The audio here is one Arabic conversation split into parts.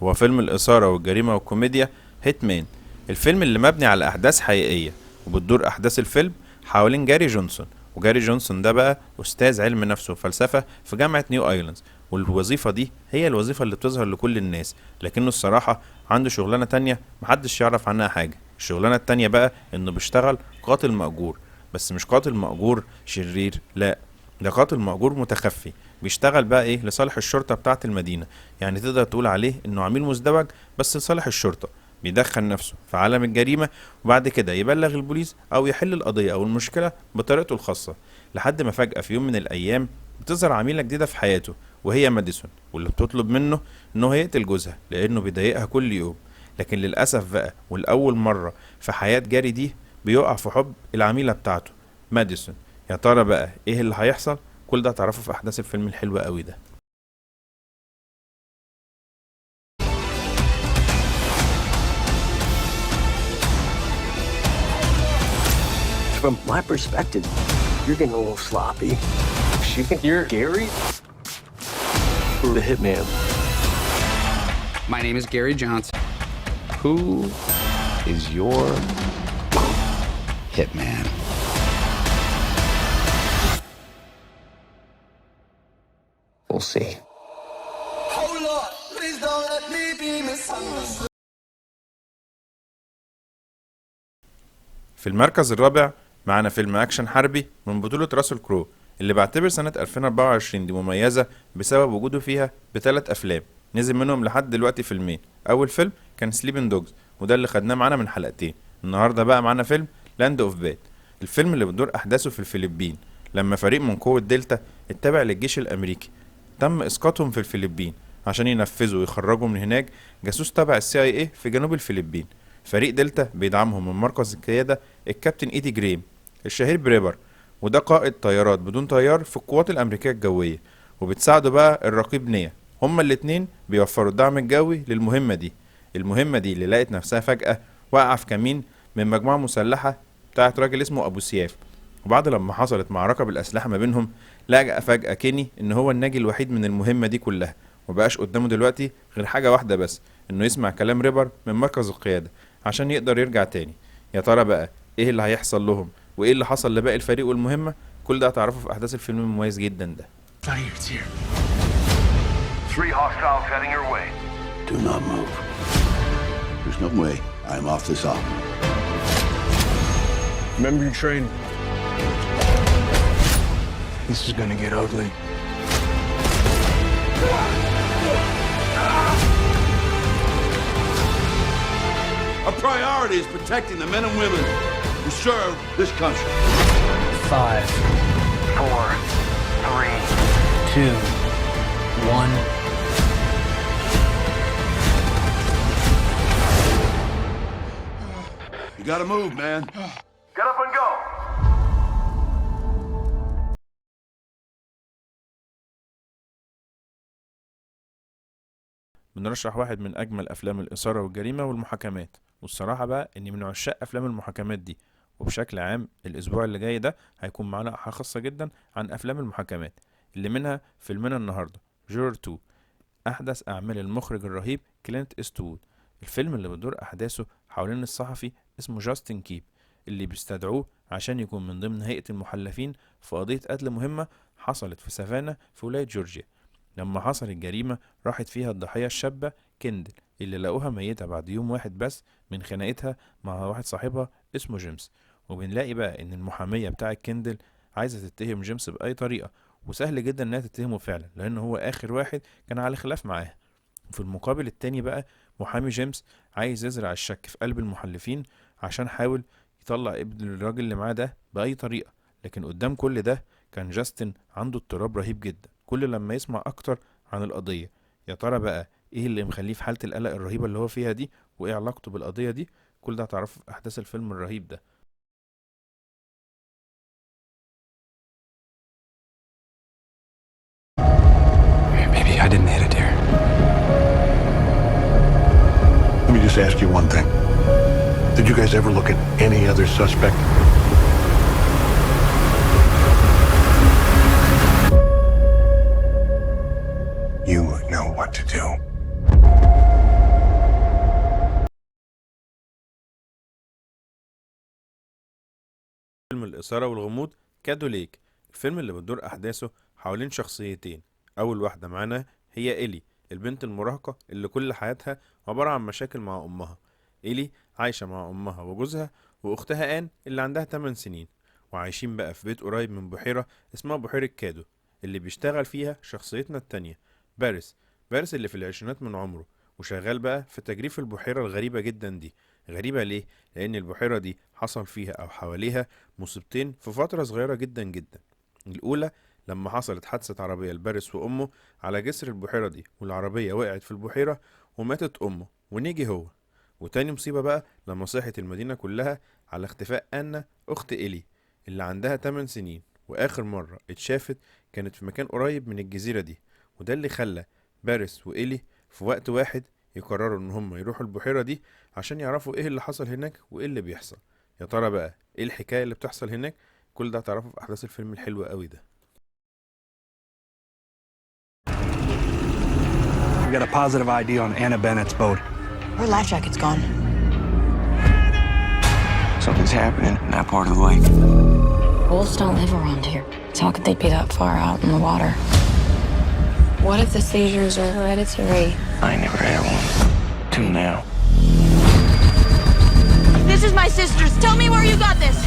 هو فيلم الإثارة والجريمة والكوميديا هيتمان، الفيلم اللي مبني على أحداث حقيقية وبتدور أحداث الفيلم حوالين جاري جونسون. وجاري جونسون ده بقى أستاذ علم نفس وفلسفة في جامعة نيو آيلاندز، والوظيفة دي هي الوظيفة اللي بتظهر لكل الناس، لكنه الصراحة عنده شغلانة تانية محدش يعرف عنها حاجة. الشغلانة التانية بقى إنه بيشتغل قاتل مأجور، بس مش قاتل مأجور شرير، لا، ده قاتل مأجور متخفي، بيشتغل بقى ايه لصالح الشرطة بتاعة المدينة. يعني تقدر تقول عليه انه عميل مزدوج بس لصالح الشرطة، بيدخل نفسه في عالم الجريمة وبعد كده يبلغ البوليس او يحل القضية او المشكلة بطريقته الخاصة، لحد ما فجأة في يوم من الايام بتظهر عميلة جديدة في حياته وهي ماديسون، واللي بتطلب منه انه يقتل جوزها لانه بيضايقها كل يوم. لكن للأسف بقى والأول مرة في حياة جاري دي بيقع في حب العميلة بتاعته ماديسون. يا ترى بقى ايه اللي هيحصل؟ كل ده هتعرفه في احداث الفيلم الحلو قوي ده. From my perspective, you're getting a little sloppy. You think you're Gary? Or the hitman? My name is Gary Johnson. Who is your hitman? We'll see. Oh Lord, please don't let me be misunderstood. في المركز الرابع معانا فيلم اكشن حربي من بطولة راسل كرو، اللي بعتبر سنة 2024 دي مميزة بسبب وجوده فيها بثلاث افلام، نزل منهم لحد دلوقتي فيلمين. اول فيلم كان سليبن دوجز وده اللي خدناه معانا من حلقتين. النهارده بقى معانا فيلم لاند اوف باد، الفيلم اللي بتدور احداثه في الفلبين لما فريق من قوة دلتا التابع للجيش الامريكي تم اسقاطهم في الفلبين عشان ينفذوا ويخرجوا من هناك جاسوس تبع CIA في جنوب الفلبين. فريق دلتا بيدعمهم من مركز القيادة الكابتن ايدي جريم الشهير بريبر، وده قائد طيارات بدون طيار في القوات الامريكية الجوية، وبتساعده بقى الرقيب نيا. هما الاتنين بيوفروا الدعم الجوي للمهمة دي. المهمة دي اللي لقت نفسها فجأة واقعة في كمين من مجموعة مسلحة بتاعت راجل اسمه ابو سياف، وبعد لما حصلت معركة بالاسلحة ما بينهم لقى فجأة كيني ان هو الناجي الوحيد من المهمة دي كلها، ومبقاش قدامه دلوقتي غير حاجة واحدة بس، انه يسمع كلام ريبر من مركز القيادة عشان يقدر يرجع تاني. يا ترى بقى ايه اللي هيحصل لهم وايه اللي حصل لباقي الفريق والمهمة؟ كل ده هتعرفه في احداث الفيلم المميز جدا ده. It's here. 3 hostiles heading your way. Do not move. There's no way I'm off this op. Remember your training. This is gonna get ugly. Our priority is protecting the men and women who serve this country. 5, 4, 3, 2, 1. You gotta move, man. Get up and go. بنرشح واحد من اجمل افلام الاثاره والجريمه والمحاكمات، والصراحه بقى اني من عشاق افلام المحاكمات دي. وبشكل عام الاسبوع اللي جاي ده هيكون معانا حلقه خاصه جدا عن افلام المحاكمات، اللي منها فيلمنا النهارده جورر 2، احدث اعمال المخرج الرهيب كلينت إيستوود. الفيلم اللي بتدور احداثه حوالين الصحفي اسمه جاستن كيب، اللي بيستدعوه عشان يكون من ضمن هيئه المحلفين في قضيه قتل مهمه حصلت في سافانا في ولايه جورجيا. لما حصل الجريمة راحت فيها الضحية الشابة كندل، اللي لقوها ميتة بعد يوم واحد بس من خناقتها مع واحد صاحبها اسمه جيمس. وبنلاقي بقى ان المحامية بتاعة كندل عايزة تتهم جيمس بأي طريقة، وسهل جدا انها تتهمه فعلا لان هو اخر واحد كان على خلاف معاها. في المقابل التاني بقى محامي جيمس عايز يزرع الشك في قلب المحلفين عشان حاول يطلع ابن الراجل اللي معاه ده بأي طريقة. لكن قدام كل ده كان جاستن عنده اضطراب رهيب جدا كل لما يسمع اكتر عن القضية. يا ترى بقى ايه اللي مخليه في حالة القلق الرهيبة اللي هو فيها دي، وايه علاقته بالقضية دي؟ كل ده هتعرفه في احداث الفيلم الرهيب ده. Maybe I didn't hit a deer. Let me just ask you one thing. Did you guys ever look at any other suspect? You know what to do. الإثارة والغموض كادو ليك، الفيلم اللي بتدور أحداثه حوالين شخصيتين. أول واحدة معانا هي إيلي، البنت المراهقة اللي كل حياتها عبارة عن مشاكل مع أمها. إيلي عايشة مع أمها وجوزها وأختها آن اللي عندها 8 سنين، وعايشين بقى في بيت قريب من بحيرة اسمها بحيرة كادو اللي بيشتغل فيها شخصيتنا التانية بارس اللي في العشرينات من عمره، وشغال بقى في تجريف البحيرة الغريبة جدا دي. غريبة ليه؟ لأن البحيرة دي حصل فيها أو حواليها مصيبتين في فترة صغيرة جدا جدا. الأولى لما حصلت حادثة عربية لبارس وأمه على جسر البحيرة دي، والعربية وقعت في البحيرة وماتت أمه ونيجي هو. وتاني مصيبة بقى لما صحت المدينة كلها على اختفاء أنا أخت إيلي اللي عندها 8 سنين، وآخر مرة اتشافت كانت في مكان قريب من الجزيرة دي. وده اللي خلى بارس وإيلي في وقت واحد يقرروا ان هم يروحوا البحيرة دي عشان يعرفوا ايه اللي حصل هناك وايه اللي بيحصل. يا ترى بقى ايه الحكاية اللي بتحصل هناك؟ كل ده هتعرفه في احداث الفيلم الحلو قوي ده. We got a positive ID on Anna Bennett's boat. Her life jacket's gone. Something's happening in that part of the lake. Wolves don't live around here. So how could they be that far out in the water? What if the seizures are hereditary? I never had one. Till now. This is my sister's. Tell me where you got this.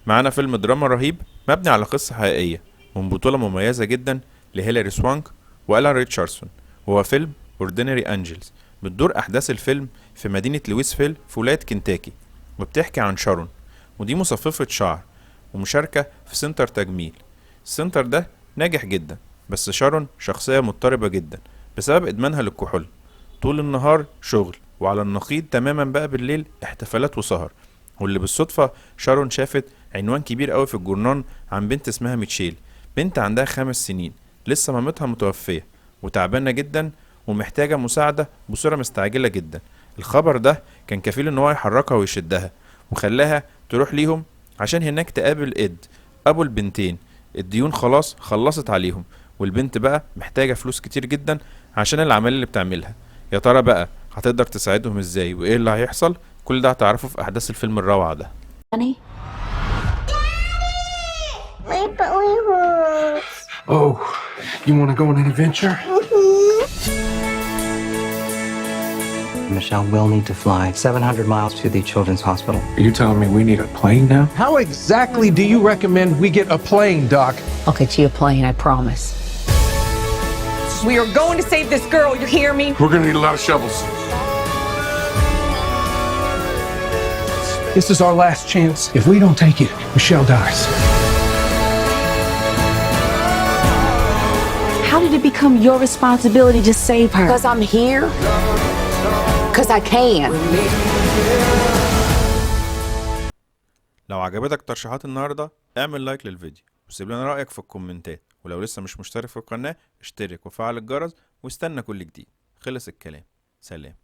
معانا فيلم دراما رهيب مبني على قصة حقيقية من بطولة مميزة جدا لهيلاري سوانك وألان ريتشاردسون، وهو فيلم Ordinary Angels. بتدور أحداث الفيلم في مدينة لويسفيل في ولاية كنتاكي، وبتحكي عن شارون، ودي مصففة شعر ومشاركة في سنتر تجميل. السنتر ده ناجح جدا، بس شارون شخصية مضطربة جدا بسبب إدمانها للكحول. طول النهار شغل، وعلى النقيض تماما بقى بالليل احتفالات وسهر. واللي بالصدفة شارون شافت عنوان كبير قوي في الجورنان عن بنت اسمها ميتشيل، بنت عندها 5 سنين لسه مامتها متوفية وتعبانة جدا ومحتاجة مساعدة بصورة مستعجلة جدا. الخبر ده كان كفيل ان هو يحركها ويشدها وخلاها تروح ليهم عشان هناك تقابل إد ابو البنتين. الديون خلاص خلصت عليهم، والبنت بقى محتاجة فلوس كتير جدا عشان العمل اللي بتعملها. يا ترى بقى هتقدر تساعدهم ازاي وايه اللي هيحصل؟ كل ده هتعرفه في احداث الفيلم الروعة ده. Honey? My belly hurts. Oh, you want to go on an adventure? Michelle will need to fly 700 miles to the Children's Hospital. Are you telling me we need a plane now? How exactly do you recommend we get a plane, Doc? I'll get you a plane, I promise. We are going to save this girl, you hear me? We're gonna need a lot of shovels. This is our last chance. If we don't take it, Michelle dies. How did it become your responsibility to save her? Because I'm here. Because I can. لو عجبتك ترشيحات النهاردة اعمل لايك للفيديو وسيب لنا رأيك في الكومنتات، ولو لسه مش مشترك في القناة اشترك وفعل الجرس واستنى كل جديد. خلص الكلام، سلام.